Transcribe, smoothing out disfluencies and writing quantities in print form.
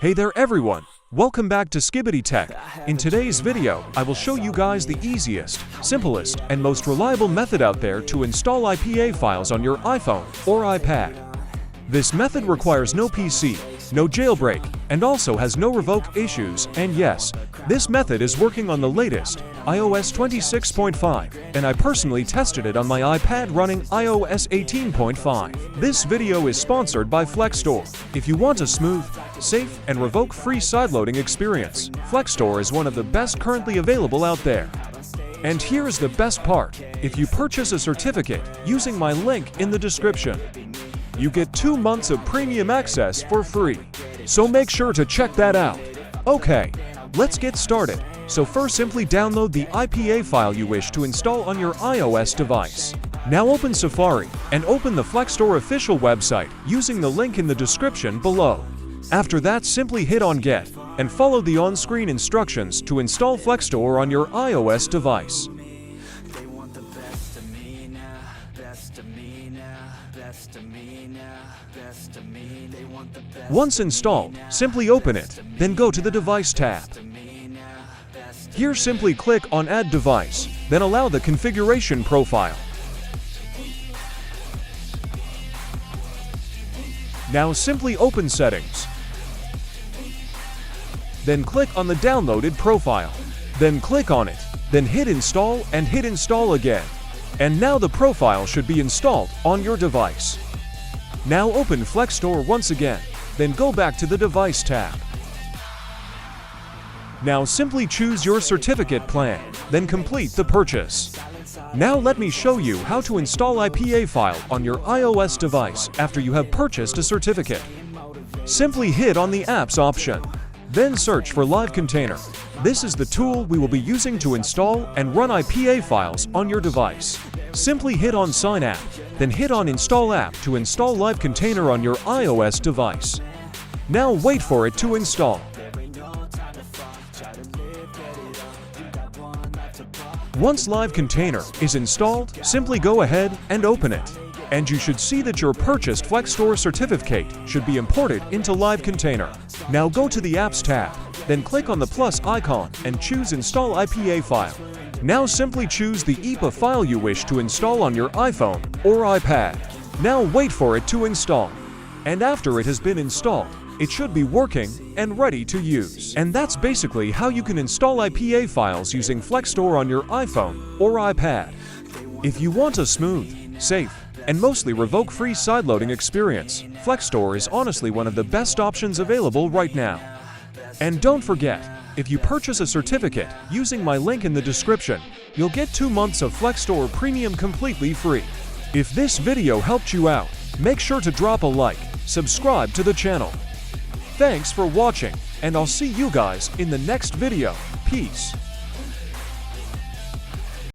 Hey there everyone! Welcome back to Skibbity Tech. In today's video, I will show you guys the easiest, simplest, and most reliable method out there to install IPA files on your iPhone or iPad. This method requires no PC, no jailbreak, and also has no revoke issues, and yes, this method is working on the latest iOS 26.5, and I personally tested it on my iPad running iOS 18.5. This video is sponsored by Flekstore. If you want a smooth, safe, and revoke-free sideloading experience, Flekstore is one of the best currently available out there. And here's the best part. If you purchase a certificate using my link in the description, you get 2 months of premium access for free. So make sure to check that out. Okay, let's get started. So first, simply download the IPA file you wish to install on your iOS device. Now open Safari and open the Flekstore official website using the link in the description below. After that, simply hit on Get and follow the on-screen instructions to install Flekstore on your iOS device. Once installed, simply open it, then go to the Device tab. Here simply click on Add Device, then allow the configuration profile. Now simply open Settings. Then click on the downloaded profile. Then click on it, then hit Install and hit Install again. And now the profile should be installed on your device. Now open Flekstore once again, then go back to the Device tab. Now simply choose your certificate plan, then complete the purchase. Now let me show you how to install IPA file on your iOS device after you have purchased a certificate. Simply hit on the Apps option, then search for Live Container. This is the tool we will be using to install and run IPA files on your device. Simply hit on Sign App, then hit on Install App to install Live Container on your iOS device. Now wait for it to install. Once Live Container is installed, simply go ahead and open it. And you should see that your purchased Flekstore certificate should be imported into Live Container. Now go to the Apps tab, then click on the plus icon and choose Install IPA file. Now simply choose the IPA file you wish to install on your iPhone or iPad. Now wait for it to install. And after it has been installed, it should be working and ready to use. And that's basically how you can install IPA files using Flekstore on your iPhone or iPad. If you want a smooth, safe, and mostly revoke-free sideloading experience, Flekstore is honestly one of the best options available right now. And don't forget, if you purchase a certificate using my link in the description, you'll get 2 months of Flekstore Premium completely free. If this video helped you out, make sure to drop a like, subscribe to the channel. Thanks for watching, and I'll see you guys in the next video. Peace.